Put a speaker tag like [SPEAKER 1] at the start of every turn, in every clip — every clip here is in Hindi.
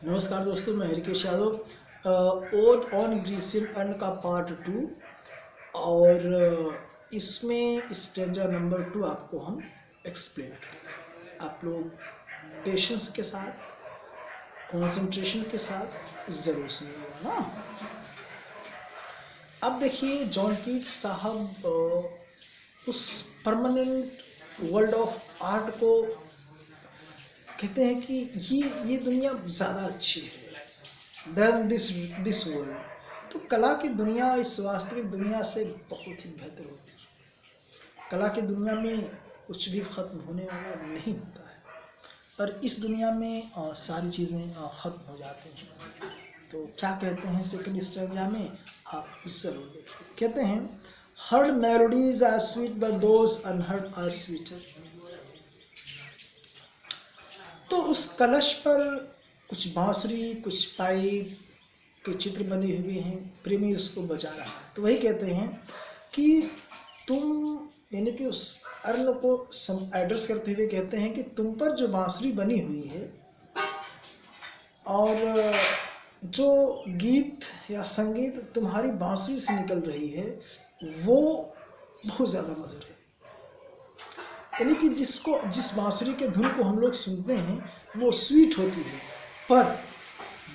[SPEAKER 1] नमस्कार दोस्तों, मैं Harikesh Yadav. Odd on Grecian earn का पार्ट 2 और इसमें स्टेंजा नंबर 2 आपको हम एक्सप्लेन करेंगे। आप लोग पेशेंस के साथ, कंसंट्रेशन के साथ ज़रूर सुनिएगा ना। अब देखिए, जॉन कीट्स साहब उस परमानेंट वर्ल्ड ऑफ आर्ट को कहते हैं कि ये दुनिया ज़्यादा अच्छी है देन दिस वर्ल्ड। तो कला की दुनिया इस वास्तविक दुनिया से बहुत ही बेहतर होती है। कला की दुनिया में कुछ भी ख़त्म होने वाला नहीं होता है, पर इस दुनिया में सारी चीज़ें ख़त्म हो जाती हैं। तो क्या कहते हैं सेकंड स्टेंजा में, आप जरूर देखिए। कहते हैं, heard melodies are sweet but those unheard are sweeter. तो उस कलश पर कुछ बांसुरी, कुछ पाइप के चित्र बने हुए हैं, प्रेमी उसको बजा रहा है। तो वही कहते हैं कि तुम, यानी कि उस अर्न को एड्रेस करते हुए कहते हैं कि तुम पर जो बांसुरी बनी हुई है और जो गीत या संगीत तुम्हारी बांसुरी से निकल रही है वो बहुत ज़्यादा मधुर है। यानी कि जिस बांसुरी के धुन को हम लोग सुनते हैं वो स्वीट होती है, पर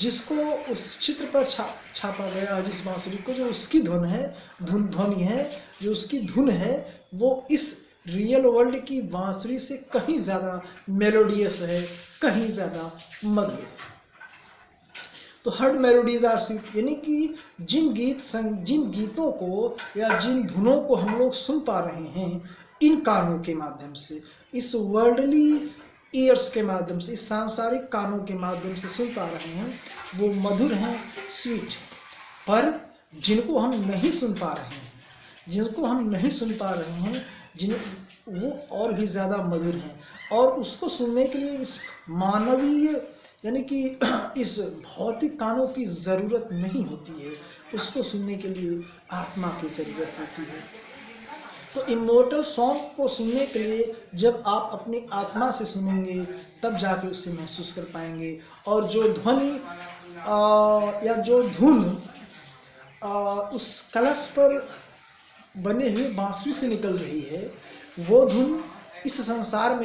[SPEAKER 1] जिसको उस चित्र पर छापा गया है, जिस बांसुरी को, जो उसकी ध्वनि है, जो उसकी धुन है, वो इस रियल वर्ल्ड की बांसुरी से कहीं ज़्यादा मेलोडियस है, कहीं ज़्यादा मधुर है। तो हर्ड मेलोडीज आर स्वीट, यानी कि जिन गीतों को या जिन धुनों को हम लोग सुन पा रहे हैं इन कानों के माध्यम से, इस वर्ल्डली ईयर्स के माध्यम से, इस सांसारिक कानों के माध्यम से सुन पा रहे हैं, वो मधुर हैं, स्वीट। पर जिनको हम नहीं सुन पा रहे हैं, वो और भी ज़्यादा मधुर हैं। और उसको सुनने के लिए इस मानवीय, यानी कि इस भौतिक कानों की ज़रूरत नहीं होती है, उसको सुनने के लिए आत्मा की ज़रूरत होती है। तो इमोर्टल सॉन्ग को सुनने के लिए जब आप अपनी आत्मा से सुनेंगे तब जाके उसे महसूस कर पाएंगे। और जो ध्वनि या जो धुन उस कलश पर बने हुए बांसुरी से निकल रही है, वो धुन इस संसार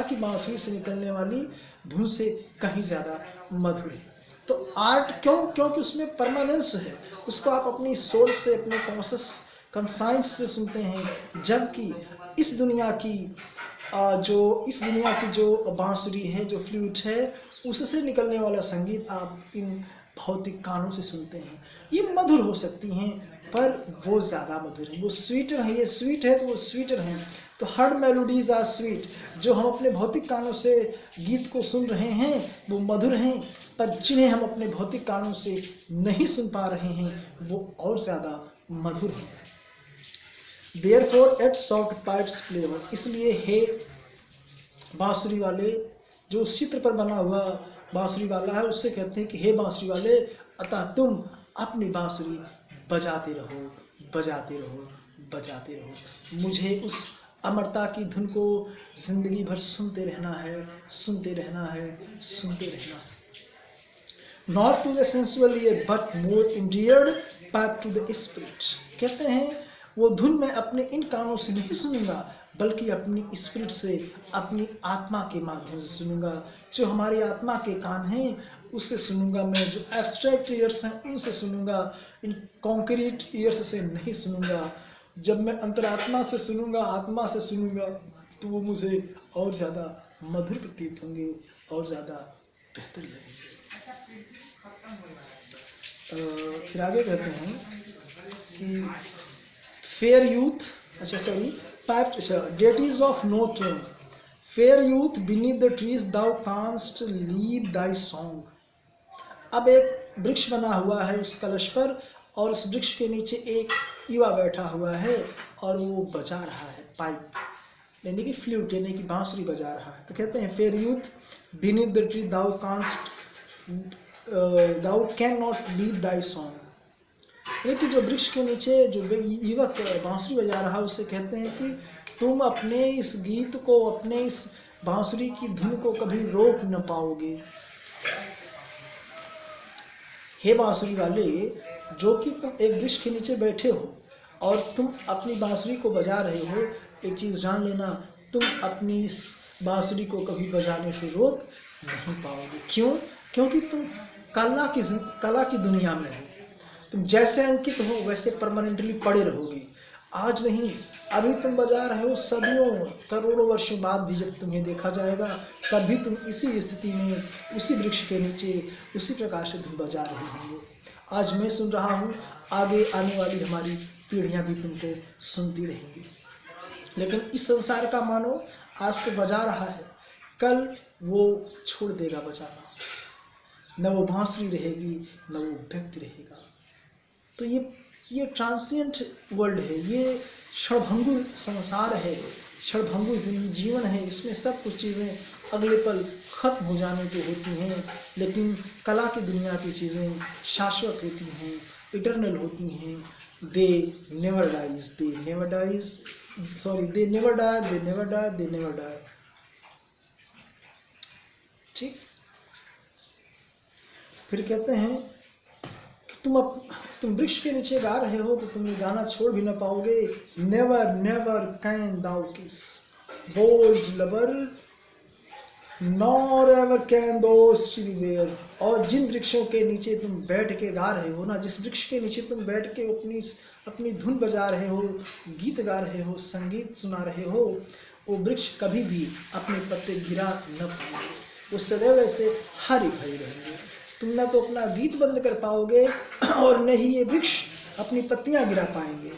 [SPEAKER 1] की बांसुरी से निकलने वाली धुन से कहीं ज़्यादा मधुर है। तो आर्ट क्योंकि उसमें परमानेंस है, उसको आप अपनी सोच से, अपने कॉन्साइंस से सुनते हैं। जबकि इस दुनिया की जो बांसुरी है, जो फ्लूट है, उससे निकलने वाला संगीत आप इन भौतिक कानों से सुनते हैं। ये मधुर हो सकती हैं, पर वो ज़्यादा मधुर है, वो स्वीटर है। ये स्वीट है तो वो स्वीटर हैं। तो हर्ड मेलोडीज आर स्वीट, जो हम अपने भौतिक कानों से गीत को सुन रहे हैं वो मधुर हैं, पर जिन्हें हम अपने भौतिक कानों से नहीं सुन पा रहे हैं वो और ज़्यादा मधुर हैं। देयरफॉर एट सॉफ्ट पाइप्स प्लेवर, इसलिए हे बांसुरी वाले, जो उस चित्र पर बना हुआ बांसुरी वाला है, उससे कहते हैं कि हे बांसुरी वाले, अतः तुम अपनी बांसुरी बजाते रहो, बजाते रहो, बजाते रहो। मुझे उस अमरता की धुन को जिंदगी भर सुनते रहना है, सुनते रहना है, सुनते रहना है। Not to the sensual ear, but more endeared back to the spirit. कहते हैं, वो धुन मैं अपने इन कानों से नहीं सुनूंगा, बल्कि अपनी स्पिरिट से, अपनी आत्मा के माध्यम से सुनूंगा। जो हमारी आत्मा के कान हैं उससे सुनूंगा मैं, जो एब्स्ट्रैक्ट ईयर्स हैं उनसे सुनूंगा, इन कॉन्क्रीट ईयर्स से नहीं सुनूंगा। जब मैं अंतरात्मा से सुनूंगा, आत्मा से सुनूंगा, तो वो मुझे और ज़्यादा मधुर प्रतीत होंगे और ज़्यादा बेहतर लगेंगे। फिर आगे कहते हैं कि fair youth, ditties of no tone, fair youth beneath the trees thou canst leave thy song. अब एक वृक्ष बना हुआ है उस कलश पर, और उस वृक्ष के नीचे एक युवा बैठा हुआ है और वो बजा रहा है पाइप, यानी कि फ्लूट, यानी कि बांसुरी बजा रहा है। तो कहते हैं, fair youth beneath the tree thou can not leave thy song. यानी कि जो वृक्ष के नीचे जो युवक बांसुरी बजा रहा है, उससे कहते हैं कि तुम अपने इस गीत को, अपने इस बांसुरी की धुन को कभी रोक न पाओगे। हे बांसुरी वाले, जो कि तुम एक वृक्ष के नीचे बैठे हो और तुम अपनी बांसुरी को बजा रहे हो, एक चीज जान लेना, तुम अपनी इस बांसुरी को कभी बजाने से रोक नहीं पाओगे। क्यों? क्योंकि तुम कला की दुनिया में हो। तुम जैसे अंकित हो वैसे परमानेंटली पड़े रहोगे। आज नहीं, अभी तुम बजा रहे हो, सदियों करोड़ों वर्षों बाद भी जब तुम्हें देखा जाएगा तब भी तुम इसी स्थिति में, उसी वृक्ष के नीचे, उसी प्रकार से धुन बजा रहे होंगे। आज मैं सुन रहा हूँ, आगे आने वाली हमारी पीढ़ियां भी तुमको सुनती रहेंगी। लेकिन इस संसार का मानो आज तो बजा रहा है, कल वो छोड़ देगा बजाना। न वो बांसुरी रहेगी, न वो व्यक्ति रहेगा। तो ये ट्रांसिएंट वर्ल्ड है, ये क्षणभंगुर संसार है, क्षणभंगुर जीवन है। इसमें सब कुछ चीज़ें अगले पल खत्म हो जाने को होती हैं, लेकिन कला की दुनिया की चीज़ें शाश्वत होती हैं, इटर्नल होती हैं। They never dies, they never dies, sorry, they never die, they never die, they never die. ठीक। फिर कहते हैं कि तुम वृक्ष के नीचे गा रहे हो तो तुम ये गाना छोड़ भी ना पाओगे। Never never can thou kiss bold lover, nor ever can those tree bare. और जिन वृक्षों के नीचे तुम बैठ के गा रहे हो ना, जिस वृक्ष के नीचे तुम बैठ के अपनी धुन बजा रहे हो, गीत गा रहे हो, संगीत सुना रहे हो, वो वृक्ष कभी भी अपने पत्ते गिरा न पाएंगे। वो सदैव ऐसे हरे भरे रहेंगे। तुम ना तो अपना गीत बंद कर पाओगे और न ही ये वृक्ष अपनी पत्तियां गिरा पाएंगे।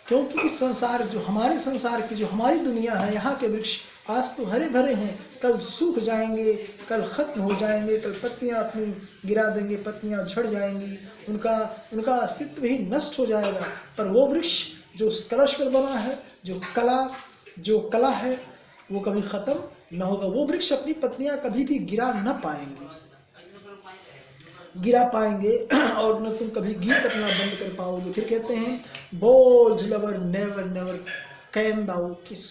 [SPEAKER 1] क्योंकि इस संसार, जो हमारे संसार की, जो हमारी दुनिया है, यहाँ के वृक्ष आज तो हरे भरे हैं, कल सूख जाएंगे, कल खत्म हो जाएंगे, कल पत्तियां अपनी गिरा देंगे, पत्तियां झड़ जाएंगी, उनका अस्तित्व ही नष्ट हो जाएगा। पर वो वृक्ष जो उस कलश पर बना है, जो कला है, वो कभी खत्म न होगा। वो वृक्ष अपनी पत्तियां कभी भी गिरा पाएंगे और न तुम कभी गीत अपना बंद कर पाओगे। फिर कहते हैं bold lover never never can thou kiss.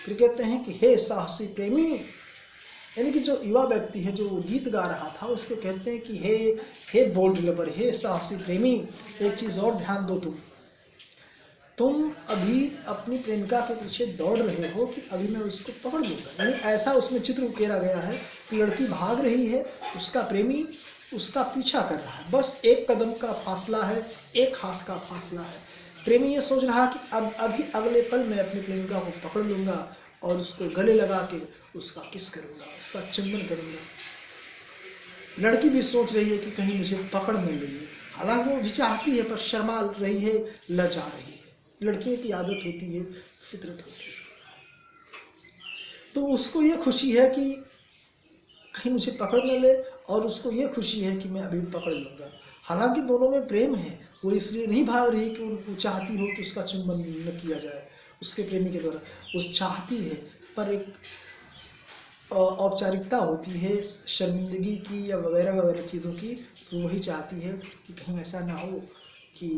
[SPEAKER 1] फिर कहते हैं कि हे साहसी प्रेमी, यानी कि जो युवा व्यक्ति है जो गीत गा रहा था, उसको कहते हैं कि हे बोल्ड लवर, हे साहसी प्रेमी, एक चीज और ध्यान दो, तुम अभी अपनी प्रेमिका के पीछे दौड़ रहे हो कि अभी मैं उसको पकड़ लूंगा। यानी ऐसा उसमें चित्र उकेरा गया है कि लड़की भाग रही है, उसका प्रेमी उसका पीछा कर रहा है, बस एक कदम का फासला है, एक हाथ का फासला है। प्रेमी ये सोच रहा कि अब अभी अगले पल मैं अपनी प्रेमिका को पकड़ लूंगा और उसको गले लगा के उसका किस करूंगा, उसका चुंबन करूंगा। लड़की भी सोच रही है कि कहीं मुझे पकड़ नहीं रही है, हालांकि वो भी चाहती है पर शर्मा रही है, लजा रही है। लड़कियों की आदत होती है, फितरत होती है। तो उसको ये खुशी है कि कहीं मुझे पकड़ न ले, और उसको ये खुशी है कि मैं अभी पकड़ लूंगा। हालांकि दोनों में प्रेम है, वो इसलिए नहीं भाग रही कि वो चाहती हो कि उसका चुंबन न किया जाए उसके प्रेमी के द्वारा। वो चाहती है पर एक औपचारिकता होती है शर्मिंदगी की या वगैरह वगैरह चीज़ों की, तो वही चाहती है कि कहीं ऐसा ना हो कि,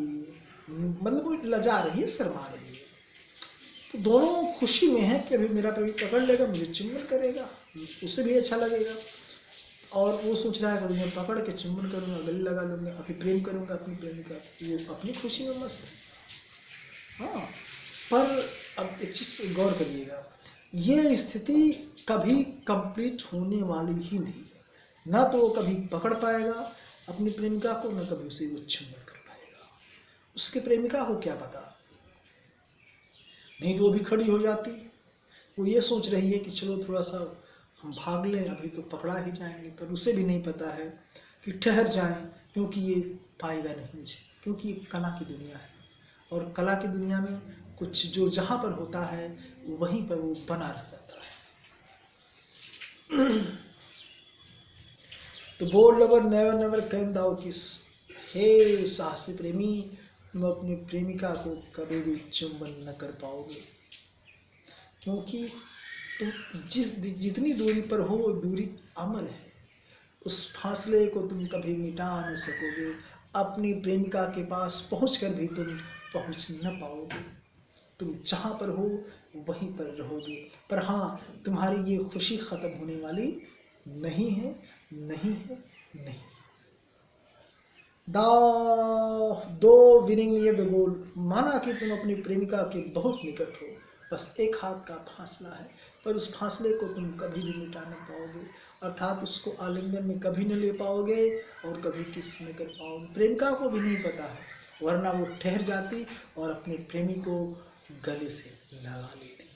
[SPEAKER 1] मतलब वो लजा रही है, शर्मा रही है। तो दोनों खुशी में है कि अभी मेरा प्रेमी पकड़ लेगा, मुझे चुंबन करेगा, उसे भी अच्छा लगेगा, और वो सोच रहा है कि मैं पकड़ के चुंबन करूंगा, गले लगा लूंगा, अभी प्रेम करूंगा अपनी प्रेमिका, वो अपनी खुशी में मस्त है। हाँ, पर अब एक चीज गौर करिएगा, ये स्थिति कभी कंप्लीट होने वाली ही नहीं है। ना तो वो कभी पकड़ पाएगा अपनी प्रेमिका को, ना कभी उसे वो चुंबन कर पाएगा। उसके प्रेमिका को क्या पता, नहीं तो वो भी खड़ी हो जाती। वो ये सोच रही है कि चलो थोड़ा सा हम भाग लें, अभी तो पकड़ा ही जाएंगे, पर उसे भी नहीं पता है कि ठहर जाएं, क्योंकि ये पाएगा नहीं मुझे, क्योंकि ये कला की दुनिया है, और कला की दुनिया में कुछ जो जहाँ पर होता है वहीं पर वो बना रह जाता है। तो bold lover never never can thou kiss. हे साहसी प्रेमी, तुम अपनी प्रेमिका को कभी भी चुंबन न कर पाओगे, क्योंकि तुम जितनी दूरी पर हो वो दूरी अमर है। उस फासले को तुम कभी मिटा नहीं सकोगे। अपनी प्रेमिका के पास पहुंचकर भी तुम पहुंच न पाओगे। तुम जहाँ पर हो वहीं पर रहोगे। पर हाँ, तुम्हारी ये खुशी ख़त्म होने वाली नहीं है, नहीं है, नहीं। दो विनिंग नियर द गोल, माना कि तुम अपनी प्रेमिका के बहुत निकट हो, बस एक हाथ का फासला है, पर उस फासले को तुम कभी भी मिटा नहीं पाओगे, अर्थात उसको आलिंगन में कभी न ले पाओगे और कभी किस न कर पाओगे। प्रेमिका को भी नहीं पता है, वरना वो ठहर जाती और अपने प्रेमी को गले से लगा लेती।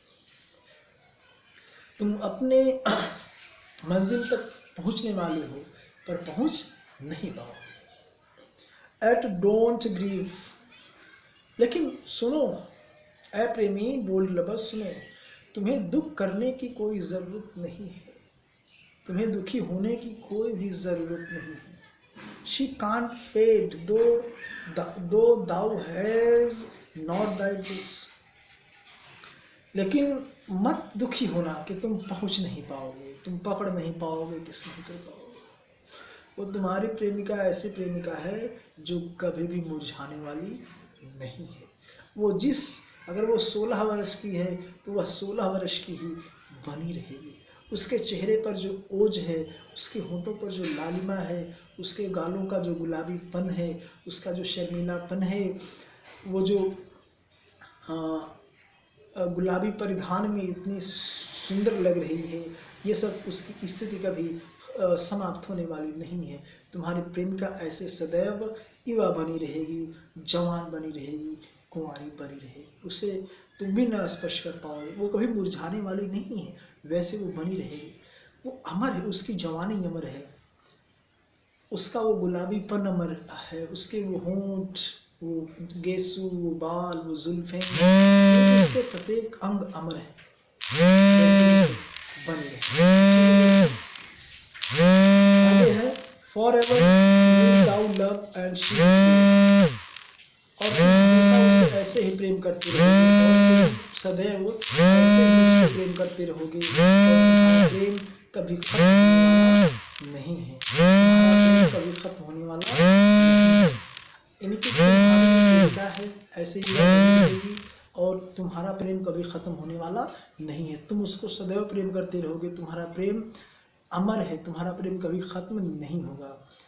[SPEAKER 1] तुम अपने मंजिल तक पहुंचने वाले हो, पर पहुंच नहीं पाओगे। एट डोंट ग्रीव, लेकिन सुनो ऐ प्रेमी, बोल्ड लवर सुनो, तुम्हें दुख करने की कोई ज़रूरत नहीं है, तुम्हें दुखी होने की कोई भी ज़रूरत नहीं है। शी कांट फेड दो दाउ हैज नॉट दाई दिस, लेकिन मत दुखी होना कि तुम पहुंच नहीं पाओगे, तुम पकड़ नहीं पाओगे, किस नहीं कर पाओगे। वो तुम्हारी प्रेमिका ऐसी प्रेमिका है जो कभी भी मुरझाने वाली नहीं है। वो अगर वो 16 वर्ष की है तो वह 16 वर्ष की ही बनी रहेगी। उसके चेहरे पर जो ओज है, उसके होठों पर जो लालिमा है, उसके गालों का जो गुलाबीपन है, उसका जो शर्मीलापन है, वो जो गुलाबी परिधान में इतनी सुंदर लग रही है, ये सब उसकी स्थिति कभी समाप्त होने वाली नहीं है। तुम्हारी प्रेमिका ऐसे सदैव युवा बनी रहेगी, जवान बनी रहेगी, कुंवारी बनी रहेगी, उसे तुम भी न स्पर्श कर पाओगे। वो कभी मुरझाने वाली नहीं है, वैसे वो बनी रहेगी। वो अमर है, उसकी जवानी अमर है, उसका वो गुलाबीपन अमर है, उसके वो होंठ, वो गेसू, वो बाल, वो जुल्फें, उसके प्रत्येक अंग अमर है, वैसे बनी रहे। आगे है forever without love and she, और तुम हमेशा उसे ऐसे ही प्रेम करते रहोगे, और तुम सदैव ऐसे ही उसको प्रेम करते रहोगे, और प्रेम कभी खत्म होने वाला नहीं है, प्रेम कभी खत्म होने वाला नहीं है। इनकी तुम्हारी प्रेमिका है, ऐसे ही रहेगी, और तुम्हारा प्रेम कभी खत्म होने वाला नहीं है। तुम उसको सदैव प्रेम करते रहोगे, तुम्हारा प्रेम अमर है, तुम्हारा प्रेम कभी खत्म नहीं होगा।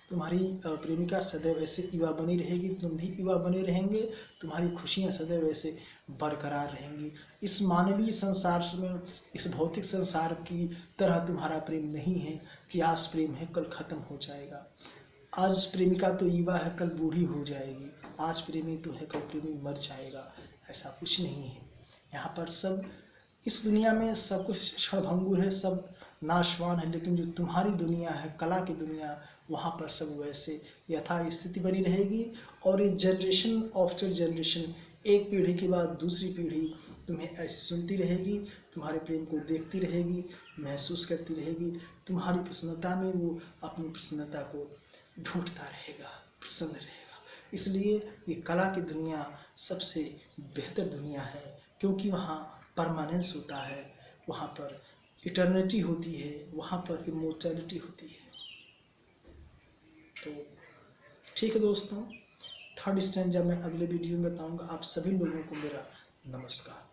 [SPEAKER 1] तुम्हारी प्रेमिका सदैव ऐसे युवा बनी रहेगी, तुम भी युवा बने रहेंगे, तुम्हारी खुशियाँ सदैव ऐसे बरकरार रहेंगी। इस मानवीय संसार में, इस भौतिक संसार की तरह तुम्हारा प्रेम नहीं है कि आज प्रेम है कल खत्म हो जाएगा। आज प्रेमिका तो युवा है, कल बूढ़ी हो जाएगी। आज प्रेमी तो है, कल प्रेमी मर जाएगा। ऐसा कुछ नहीं है। यहाँ पर सब, इस दुनिया में सब कुछ क्षणभंगुर है, सब नाशवान है, लेकिन जो तुम्हारी दुनिया है, कला की दुनिया, वहाँ पर सब वैसे यथा स्थिति बनी रहेगी। और ये जनरेशन आफ्टर जनरेशन, एक पीढ़ी के बाद दूसरी पीढ़ी तुम्हें ऐसे सुनती रहेगी, तुम्हारे प्रेम को देखती रहेगी, महसूस करती रहेगी। तुम्हारी प्रसन्नता में वो अपनी प्रसन्नता को ढूंढता रहेगा, प्रसन्न रहेगा। इसलिए ये कला की दुनिया सबसे बेहतर दुनिया है, क्योंकि वहाँ परमानेंस होता है, वहाँ पर इटर्निटी होती है, वहाँ पर इमोर्टैलिटी होती है। तो ठीक है दोस्तों, थर्ड स्टैंजा मैं अगले वीडियो में बताऊंगा। आप सभी लोगों को मेरा नमस्कार।